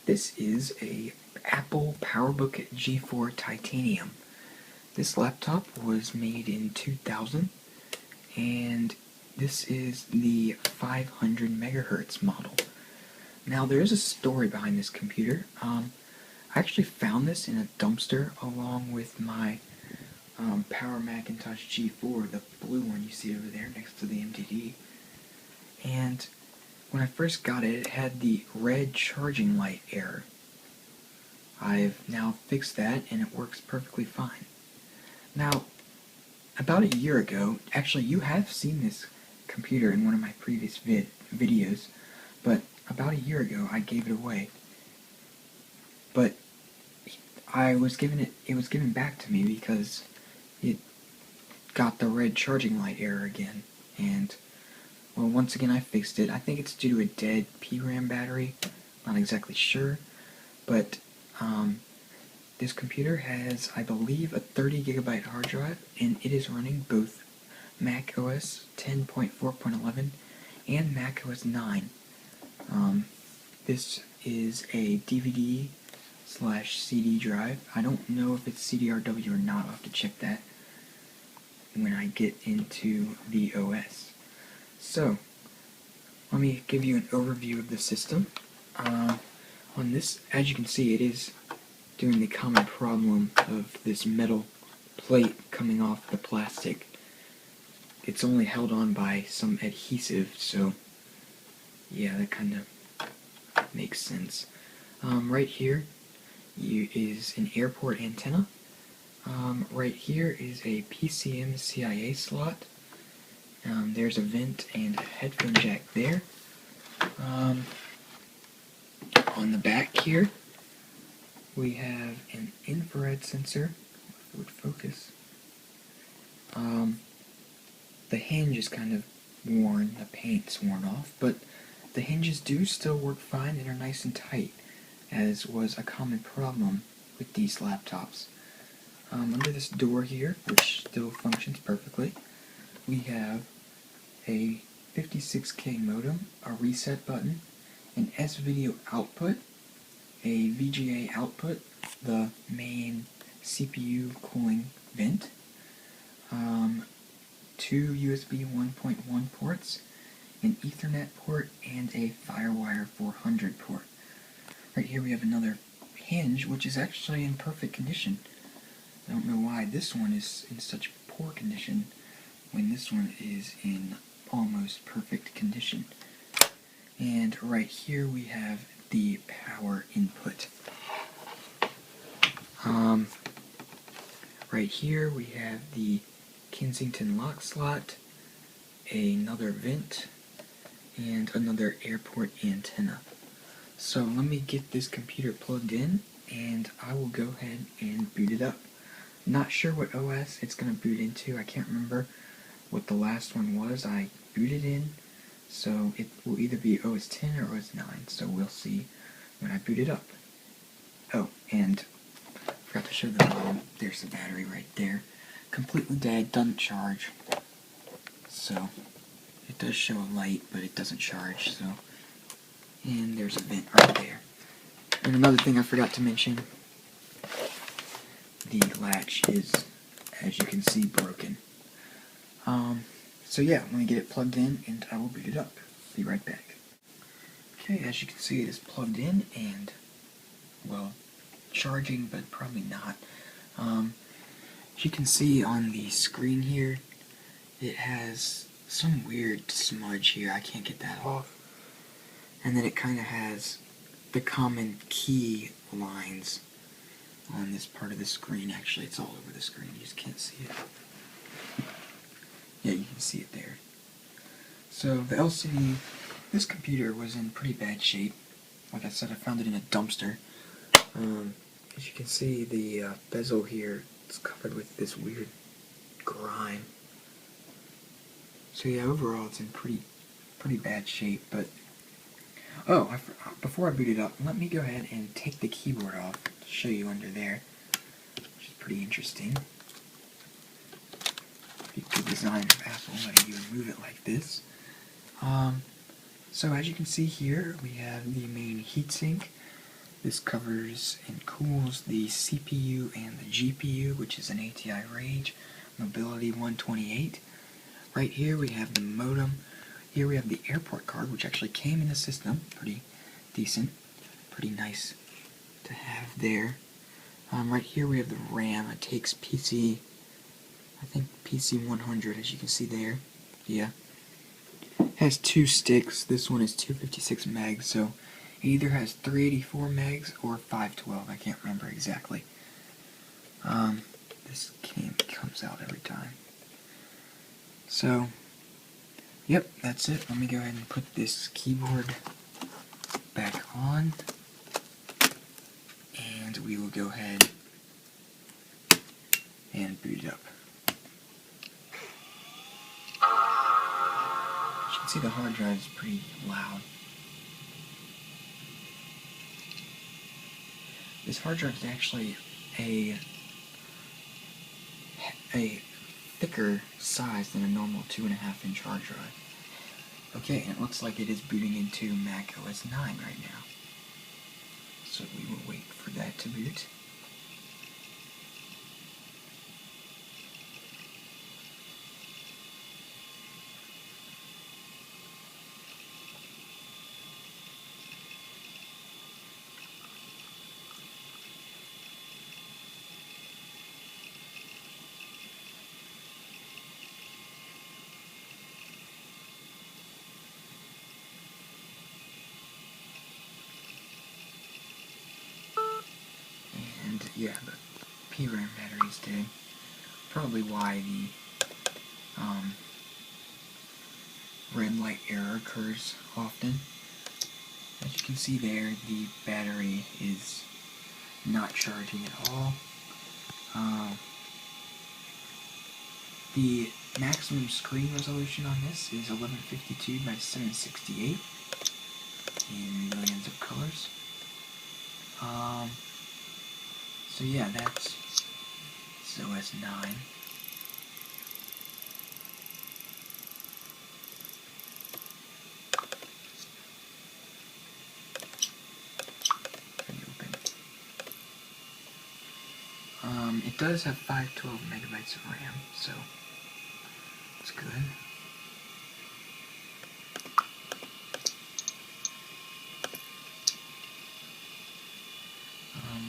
This is a Apple PowerBook G4 Titanium. This laptop was made in 2000, and this is the 500 MHz model. Now there is a story behind this computer. I actually found this in a dumpster along with my Power Macintosh G4, the blue one you see over there next to the MTD. And when I first got it, it had the red charging light error. I've now fixed that and it works perfectly fine. Now, about a year ago, actually you have seen this computer in one of my previous videos, but about a year ago I gave it away. But it was given back to me because it got the red charging light error again, and well, once again I fixed it. I think it's due to a dead PRAM battery, not exactly sure, but this computer has, I believe, a 30 GB hard drive, and it is running both Mac OS 10.4.11 and Mac OS 9. This is a DVD/CD drive. I don't know if it's CDRW or not. I'll have to check that when I get into the OS. So, let me give you an overview of the system. On this, as you can see, it is doing the common problem of this metal plate coming off the plastic. It's only held on by some adhesive, so yeah, that kind of makes sense. Right here is an airport antenna. Right here is a PCM CIA slot. There's a vent and a headphone jack there. On the back here, we have an infrared sensor. If it would focus. The hinge is kind of worn, the paint's worn off, but the hinges do still work fine and are nice and tight, as was a common problem with these laptops. Under this door here, which still functions perfectly, we have a 56K modem, a reset button, an S-video output, a VGA output, the main CPU cooling vent, two USB 1.1 ports, an Ethernet port, and a FireWire 400 port. Right here we have another hinge, which is actually in perfect condition. I don't know why this one is in such poor condition when this one is in almost perfect condition. And right here we have the power input. Right here we have the Kensington lock slot, another vent, and another airport antenna. So let me get this computer plugged in, and I will go ahead and boot it up. Not sure what OS it's going to boot into. I can't remember what the last one was I booted in, so it will either be OS 10 or OS 9, so we'll see when I boot it up. Oh, and I forgot to show them, there's the battery right there. Completely dead, doesn't charge. So, it does show a light, but it doesn't charge, so. And there's a vent right there. And another thing I forgot to mention, the latch is, as you can see, broken. So yeah, let me get it plugged in and I will boot it up. Be right back. Okay, as you can see, it is plugged in and, well, charging, but probably not. As you can see on the screen here, it has some weird smudge here. I can't get that off. And then it kind of has the common key lines on this part of the screen. Actually, it's all over the screen. You just can't see it. Yeah, you can see it there. So the LCD, this computer was in pretty bad shape. Like I said, I found it in a dumpster. As you can see, the bezel here is covered with this weird grime. So yeah, overall it's in pretty bad shape. But oh, before I boot it up, let me go ahead and take the keyboard off to show you under there, which is pretty interesting. Good design of Apple, letting you remove it like this. So as you can see here, we have the main heatsink, This covers and cools the CPU and the GPU, which is an ATI Rage Mobility 128. Right here we have the modem. Here we have the airport card, which actually came in the system. Pretty decent. Pretty nice to have there. Right here we have the RAM. It takes PC 100, as you can see there. Yeah. It has two sticks. This one is 256 megs, so it either has 384 megs or 512. I can't remember exactly. This comes out every time. So, yep, that's it. Let me go ahead and put this keyboard back on, and we will go ahead and boot it up. As you can see, the hard drive is pretty loud. This hard drive is actually a thicker size than a normal 2.5-inch hard drive. Okay, and it looks like it is booting into Mac OS 9 right now. So we will wait for that to boot. And yeah, the PRAM battery is dead. Probably why the red light error occurs often. As you can see there, the battery is not charging at all. The maximum screen resolution on this is 1152 by 768 in millions of colors. So yeah, that's OS 9. It does have 512 megabytes of RAM, so it's good.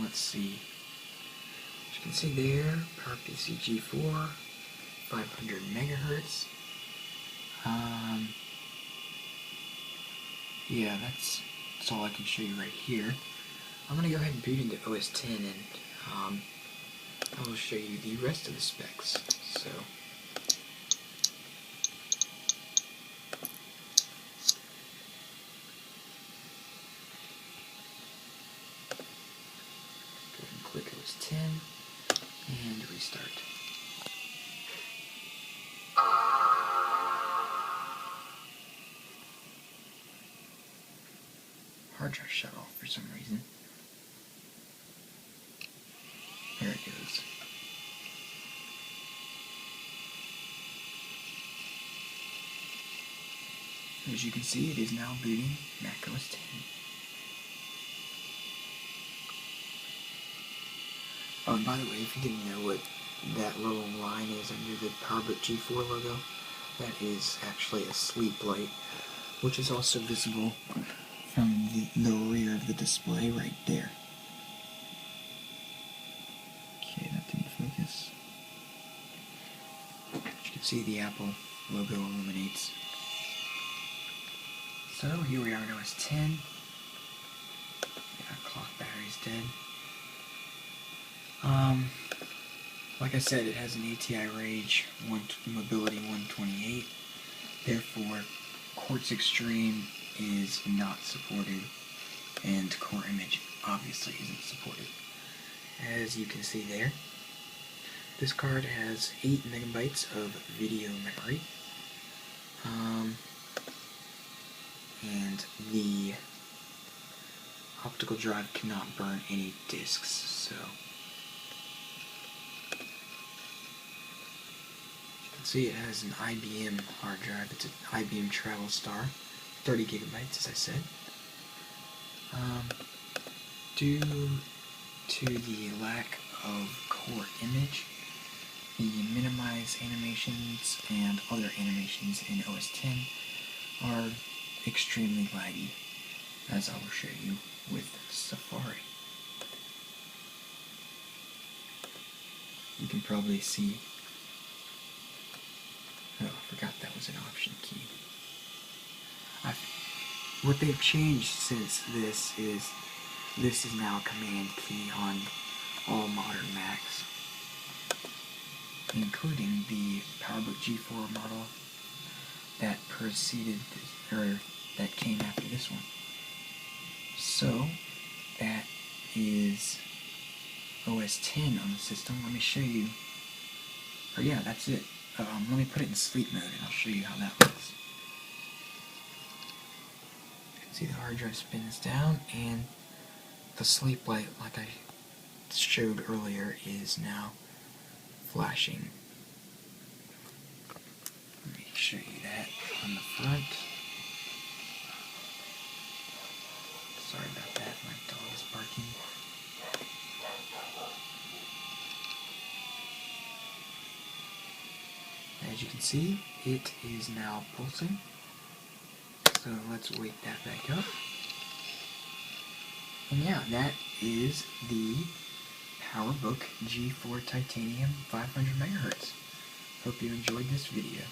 Let's see. As you can see there, PowerPC G4, 500 megahertz. Yeah, that's all I can show you right here. I'm gonna go ahead and boot into OS 10, and I will show you the rest of the specs. So, go ahead and click OS 10 and restart. Hard drive shut off for some reason. There it goes. As you can see, it is now booting Mac OS 10. Oh, and by the way, if you didn't know what that little line is under the PowerBook G4 logo, that is actually a sleep light, which is also visible from the rear of the display right there. Okay, that didn't focus. As you can see, the Apple logo illuminates. So here we are in OS 10. Yeah, clock battery's dead. Like I said, it has an ATI Rage Mobility 128. Therefore, Quartz Extreme is not supported, and Core Image obviously isn't supported. As you can see there, this card has 8 megabytes of video memory. And the optical drive cannot burn any disks, so you can see it has an IBM hard drive. It's an IBM Travelstar, 30 gigabytes, as I said. Due to the lack of core image, the minimize animations and other animations in OS X are extremely laggy, as I will show you with Safari. You can probably see, oh, I forgot that was an option key. What they've changed since this is now a command key on all modern Macs, including the PowerBook G4 model that preceded this, or that came after this one. So that is OS X on the system. Let me show you, or yeah, that's it. Let me put it in sleep mode and I'll show you how that looks. You can see the hard drive spins down and the sleep light, like I showed earlier, is now flashing. Let me show you that on the front. Sorry about that, my dog is barking. As you can see, it is now pulsing. So let's wake that back up. And yeah, that is the PowerBook G4 Titanium 500 MHz. Hope you enjoyed this video.